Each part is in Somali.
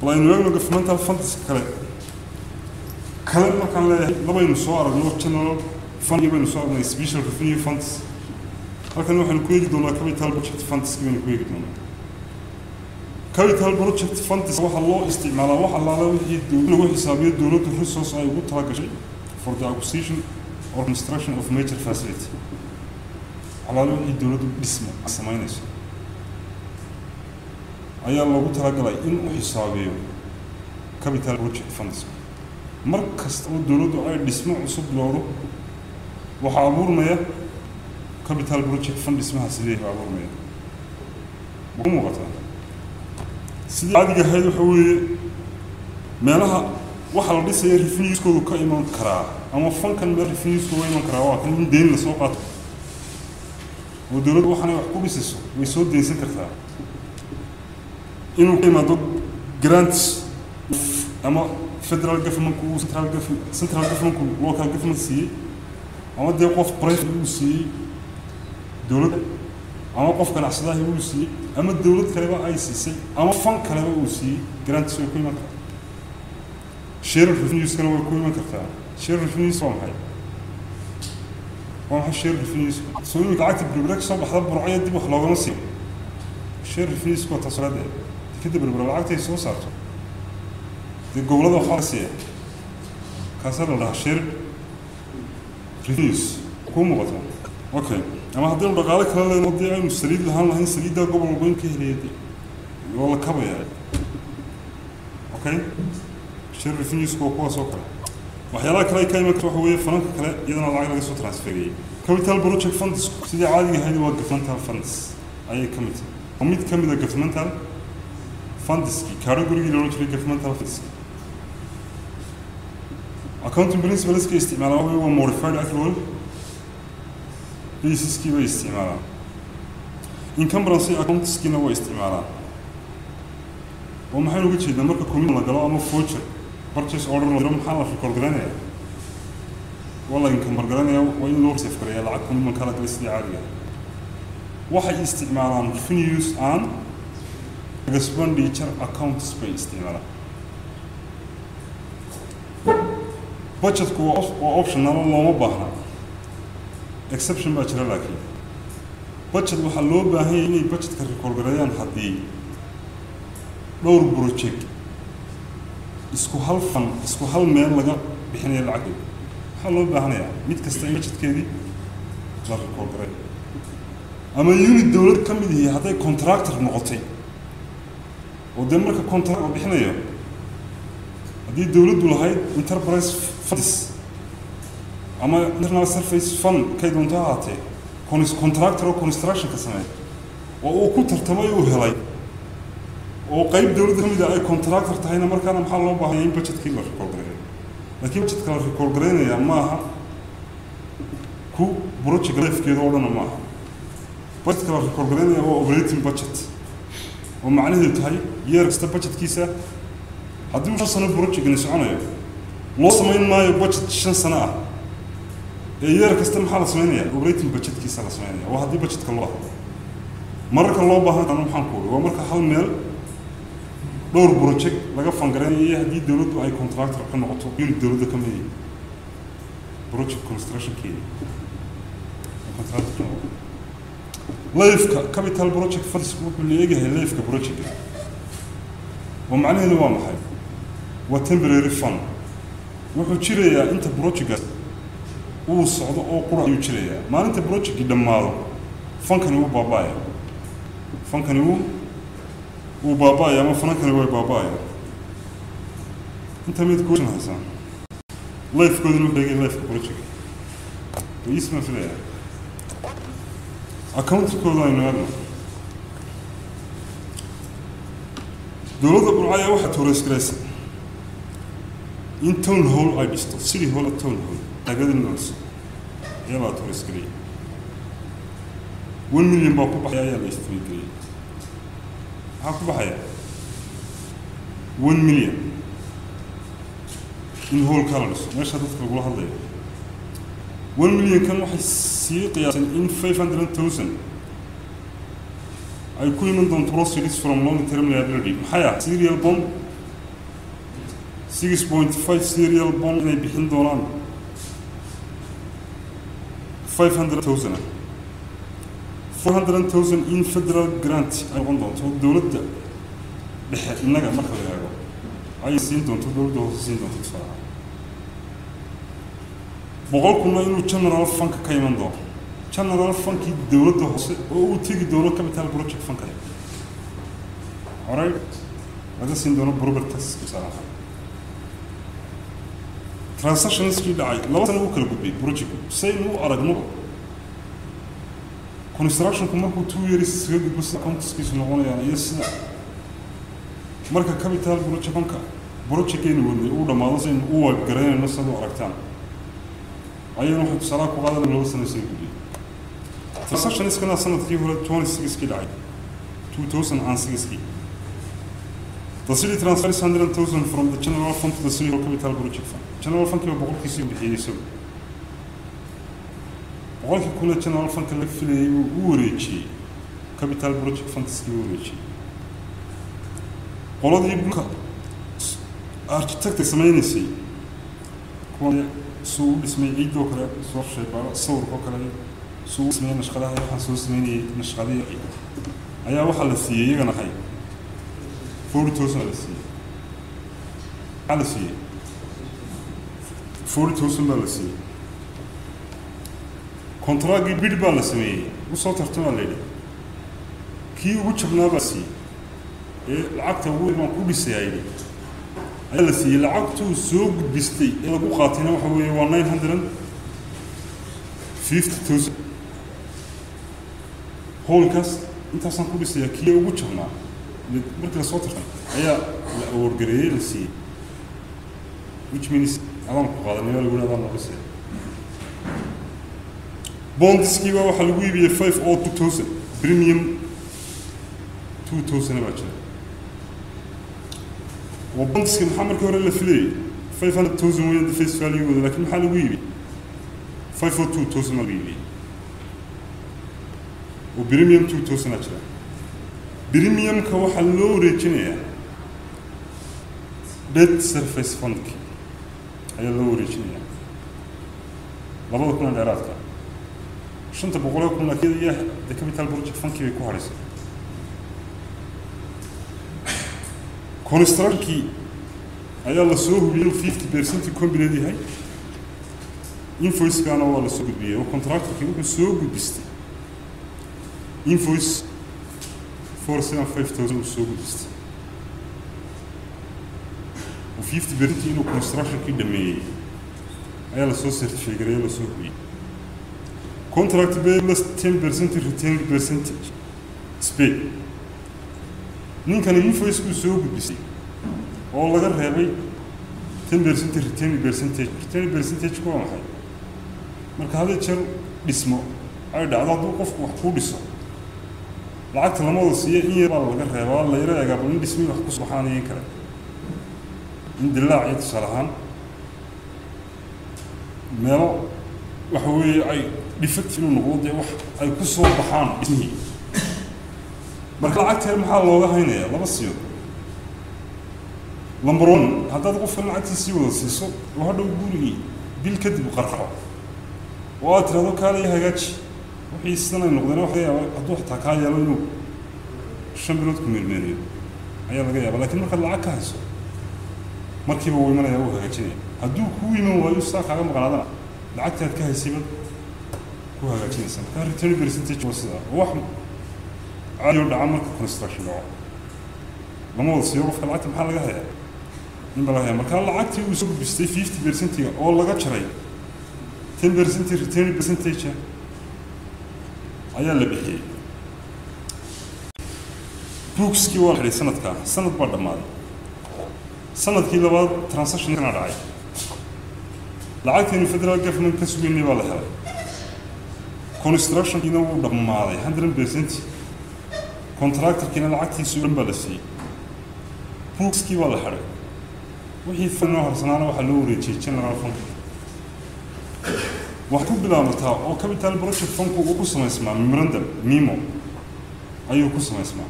والله إنه يقولوا governmental funds كلام ما كان له لما ينصار إنه channel fund يبين ينصار إنه special revenue funds لكن نحن نكويك دونا capital budget funds كمان نكويك دونا capital budget funds واحد الله استعماله واحد الله له يدو حسابية دولة الرصاص أي قط هذا شيء for the acquisition or construction of major facility على له الدولة باسمه السماينس أي الله قط هذا إن حسابية capital budget funds مركز الدولة أي باسمه عصب لورو وحابور مياه capital project fund اسمها سيدي حابور مياه ومو غطا سيدي عادي هيدو حوي مالها وحال لسه يرفنيوس كودو كايمان كرا اما فن كان يرفنيوس كودو كايمان كرا waa kan deyn la soo qaato oo dawladdu waxana wax ku bisiso way soo deeysan kartaa inuu qiimaado grants ama federal government ku central government ku local government si ama de qof private uu si dawladda ama qof ganacsadaha uu si ama dawlad kale ba ay siisay ama fan kale uu si grants oo qiimaha share revenues kana way ku iman kartaa share revenues waa maxay share revenues soo inuu lacagta bilbirag soo baxda burcaya dib wax loogama siiyo share revenues ko tasarade kadib bilbirag lacagta soo saarto de gobolada waxa la siiyo kaasar la share revenues ku muuqata okay ama haddii uu dhaqaale kale leeyahay wadii aynu saliid lahayn saliidda gobol weyn ka heliyay wala kabaya okay share revenues كوا سوكر وحيلا كلاي كايما كروحوية فرنك كلا يدنا العقل لقى سو ترانسفيري capital project funds سيدي عادي هذه هو governmental funds أي committee وميت كمية governmental funds category اللي نقول governmental funds accounting principles كي استعماله هو modified accrual basis كي هو استعماله encumbrance accounts كي هو استعماله وما حلو قلت إذا مركب كومين ولا قالوا أما فوتشر purchase order لو محل في الكورجرانيا والله يمكن برجرانيا وين نور سفر يا لعكم من كانت لسه عالية واحد استعمالان revenues and expenditure account space استعماله budget كوا optional الله ما بحنا exception بأشر لكن budget وحلو بهاي إني budget كالكورجرانيا حدي دور بروجيك isku hal fan isku hal meel laga bixinayo lacag waxa loo baahanaya mid kasta in budgetkeedii la record ama unit dawlad ka mid yahay haday contractor noqotay oo de marka contract bixinayo hadii dawladdu lahayd enterprise funds ama internal surface fund kay doonto ahaatee contractor oo construction ka sameeyay oo uu ku tartamay uu helay oo qayb dawladda kamid ah ay contractor tahayna markaana maxaa loo baahan yahay in budgetkii la record gareeyo laakiin budgetka la record gareynaya maaha ku project lifekeeda oo dhan maaha budgetka la record gareynaya waa operating budget oo macnaheedu tahay year kasta budgetkiisa haddii uu 5 sano project soconayo loo sameyn maayo budget 5 sano ah ee year kasta maxaa la sameynayaa operating budgetkiisa la sameynaya waa haddii budgetka loo marka loo baahan tahay maxaan ku waa marka hal meel دور بروجكت لقى فنجرانية هدي دولته أي كونتراكتور كنا قطوا بين الدولة كمية بروجكت كونستراكشن كي كونتراكتور لايف كابيتال بروجكت فرس اللي يجي هي لايف كبروجكت ومعناه اللي هو محل وتمبريري فن وحشرية أنت بروجكت وصعد أو قرآن يشرية ما أنت بروجكت دماره فن كان هو بابايا فن كان هو وبابايا ما فنان كان هو بابايا انت ميت كوشن حسن لايف كود نو بيجي لايف بروجكت ويسمع في ده اكونت كود لاين هذا دولة برعاية واحد توريس كريس ان تون هول اي بيستو سيتي هول تون هول تاقد الناس يلا توريس كريس 1 مليون باكو بحيا يلا يستوي كريس هاكو بحياة 1 مليون in whole colors ماش هتدخل قولها هذا 1 مليون كان واحد سي قياسا in 500,000 أي كل من ضمن تروس ريليس from long term liability حياة serial bond 6.5 serial bond inay bixin doonaan 500,000 400,000 in federal grant ay noqon doonto dowladda dhexe innaga marka la eego ay siin doonto dowladda hoose siin doonto tusaale boqol kuna inuu general fund ka iman doono general fund dowladda hoose oo uu tegi doono capital project fund ka alright هذا سين بروبرت تاس بصراحة transactions كي داعي لو أنا وكل قبي بروجكت سين هو أرجمه construction كمركو 2 years سيد بس accounts كيس نقول يعني يسنا مركا capital project فانكا project كين وده ما لازم هو قرين الناس هذو أركتان أيه نحن بصراحة قاعدة من لو سنة سيد قبي transactions كنا سنة كي هو 26 كي داعي 2006 كي The city transfers 100,000 from the general fund to the city capital project fund. General fund كيف بقول كيسي بحيسو. بقول كي general fund كله في وريتشي capital project fund تسكي وريتشي. قولوا دي بقول architect اسمه نسي. كون سو اسمه عيدو كلا صور شيء بقى صور كلا سو اسمه نشخلها يا حسو اسمه نشخلها أيها واحد الثية يجنا حي. 40,000 على سي 40,000 على سي كونتراكي بيد على سي وصوت ارتنا ليلي كي وجبنا بسي العقد هو ما كل سي عيدي على سي العقد سوق بيستي لو قاتنا وحوي 950,000 هول كاس انت اصلا كل سي كي وجبنا مركز الصوت هي الأورجري لسي which means أنا قاعد نقول أنا بس بوندز كي هو حلوي ب 5 أو 2,000 بريميوم 2,000 باشا وبوندز كي محمد كورة الفلي 500,000 وين فيس فاليو لكن حلوي 5 أو 2,000 مليون وبريميوم 2,000 أشرا بريميوم كوحلو ريجينيا debt surface fund أي لو ريجينيا لابد يكون العراق شنت بقول لكم كده إياه the capital project fund كي يكون هرس construction كي أي الله سوق بيو 50% يكون بلادي هاي invoice كان أول سوق بيو وcontract كي يكون سوق بيستي invoice 475,000 سوق بيستي و50% إنه construction كي دمي أي الله سوق certificate أي الله سوق بي contract بس 10% retain percentage speed نين كان invoice سوق بيستي والله غير هاي 10% retain percentage كوا محي مركز هذا يشر اسمه عيد على ضوء قف وحكود اسمه لعقت لما وصيه إن يبغى الله غير هاي والله يرى قبل إن اسمه وحكود سبحانه يكره عند الله عيد صراحة ماله وحوي أي دفت إنه نقول وح أي قصة بحان اسمه مركز لعقت هالمحل الله هينه الله بس يو لمبرون هذا تقف العكس يسوي السيسو وهذا يقولي بالكذب وقرقه واتر هذا كان يهجش وحي السنة النقدنا وحي أدوح تكايا لونه الشمبلوت كميرمينيو أيام جاية لكن ما خلى عكاس مركب هو من يروح هجشني هدوك هو من ويساق على مقالنا العكس هتكهسيبه هو هجشني سنة كان ريتيرن برسنتج وصل واحد عيون عمل كونستراكشن لما وصل يروح في العكس محل جاية نبغى مركب العكس يسوق بستي 50% والله قد شري 10% return percentage أيها اللي بيحكي بروكس كي واحد سنة بعد ماضي سنة كي لبعض ترانزاكشن كان راعي لعقت إنه فدرال جفمنت كسبوا إني والله هذا كونستراكشن كنا بعد ماضي 100% كونتراكتر كنا لعقت يسوون بلسي بروكس كي والله هذا وحي فنوه رسنا وحلو ريتشي جنرال فند waxaan ku bilaabnaa oo capital project fund uu ku sameysmaa memorandum memo ayuu ku sameysmaa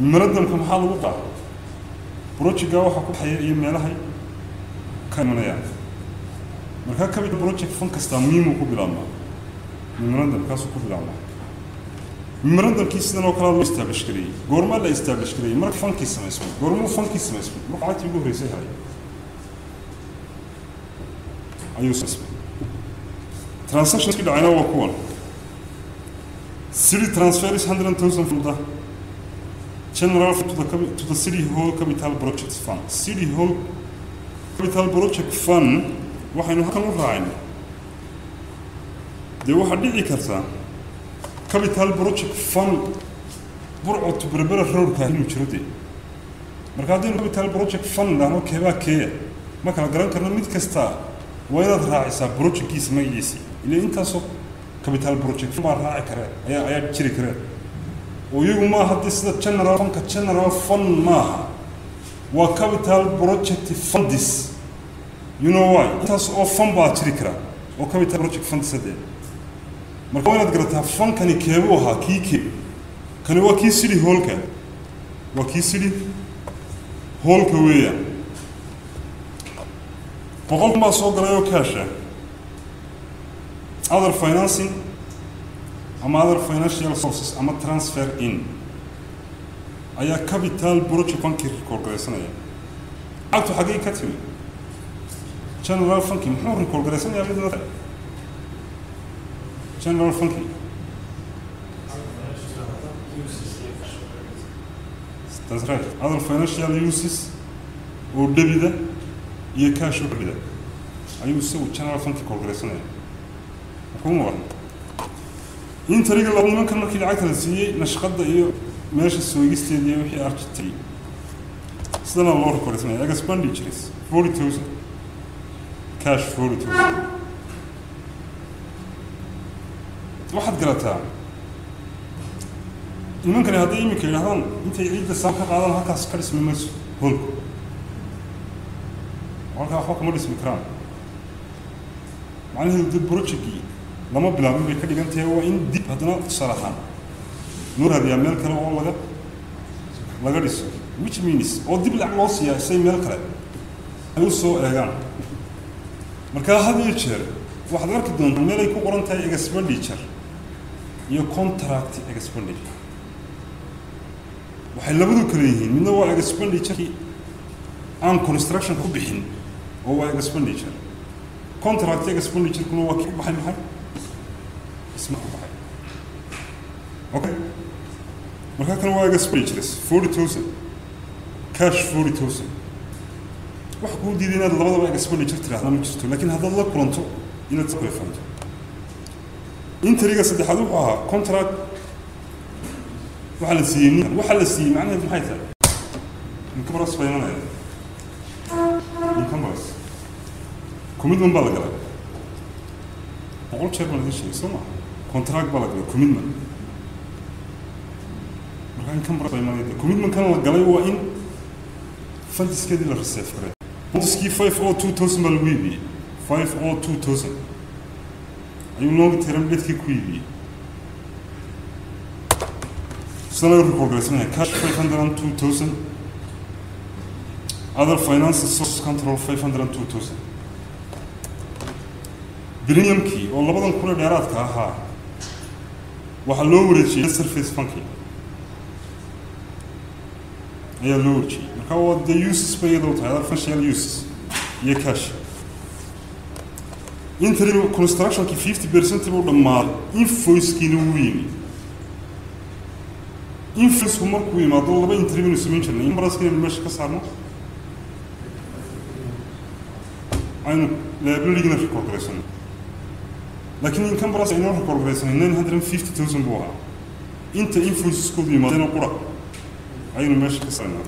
memorandum ka maxaa lagu qaadaa project ga waxa ku xayay iyo meelaha ka imanayaan marka capital project fund kasta muhiim ku bilaabmaa memorandum kaas ku bilaabmaa memorandum kiisna oo kala loo establish gareeyay goorma la establish gareeyay marka fundkii sameysmay goorma fundkii sameysmay lacagtii ugu horeysay hay ayuu sameysmay transactions kida ayna waa kuwan city transfer is 100,000 from the general to the city hall capital projects fund city hall capital project fund waxaynu halkan u raacayna de waxa dhici karta capital project fund burco to berbera road ka inuu jiro de marka hadii capital project fund laano keeba ma kala garan karno mid kasta waa inaad raacisaa projectkiisa magaciisa ilaa intaasoo capital project ma raaci kare ayaa jiri kare oo iyagu ma hadii sida general fund maaha waa capital project funds you know why intaas oo fund baa jiri kara oo capital project funds saddex marka inaad garataa fankani keebu ahaa kii kani waa kii city hallka weeyaan boqol ma soo galay oo cash other financing ama other financial sources ama transfer in ayaa capital project funki record garaysanaya agtu xagee ka timi general funki muxuu record garaysanaya midna general funky that's right other financial uses or debida iyo cash oo debida ayuu soo general funky calculation kuma intariga laba nimankan markii lacagta la siiyay nashqada iyo meesha soogisteedii iyo wixii architecture sidana loo record expenditures 40,000 cash 40,000 waxaad garataa nimankani hadday imika yidhahdaan intay ciidda saan ka qaadan halkaas ka dhismi mayso holku halkaa waxba kama dhismi karaan macnaheedu dib projectkii lama bilaabin bay ka dhigan tahay waa in dib haddana sharaxaan loo raadiyaa meel kale oo laga dhiso which means oo dib lacag loo siiyaa say meel kale ay u soo eegaan markaa had iyo jeer waxaad arki doontaa meel ay ku qoran tahay expenditure iyo contract expenditure waxay labadu kala yihiin midna waa expenditure aan construction ku bixin oo waa expenditure contract expenditure kuna waa ku baxay maxay isma ku baxay okay marka kan waa expenditures 40,000 cash 40,000 wax ku diiday inaad labadaba expenditure tiraahdo ma jirto laakiin haddaad la kulanto inaad ku fahanto intariga saddexaad wuxuu ahaa contract waxa la siiyay macnaheedu maxay tahay inkabaras bayanaya inkabaras commitment baa la galay boqol jeer baa la sheegay soo ma contract baa la galay commitment marka inkabaras bayanaya commitment kan la galay waa in fundiskeedii la reserve garay fundiskii 502,000 baa lagu iibiyey 502,000 ayuu noogu tiran bedkii ku iibiyey sana record garaysanaya cash 502,000 other finances source control 502,000 premiumkii oo labadan kun ee dheeraadka ahaa waxaa loo wareejiyey surface funky ayaa loo wareejiyey marka waa the uses bay iyadoo tahay other financial uses iyo cash interim construction ki 50% buu dhamaaday invoice-kiina wuu yimi invoice-ku markuu yimaado laba interim inuu samayn jirnay markaasina meesha ka saarno aynu liability-gina record garaysanay laakiin income price aynu record garaysanay 950,000 buu ahaa inta invoices-koodu yimaadayna qura aynu meesha ka saarnay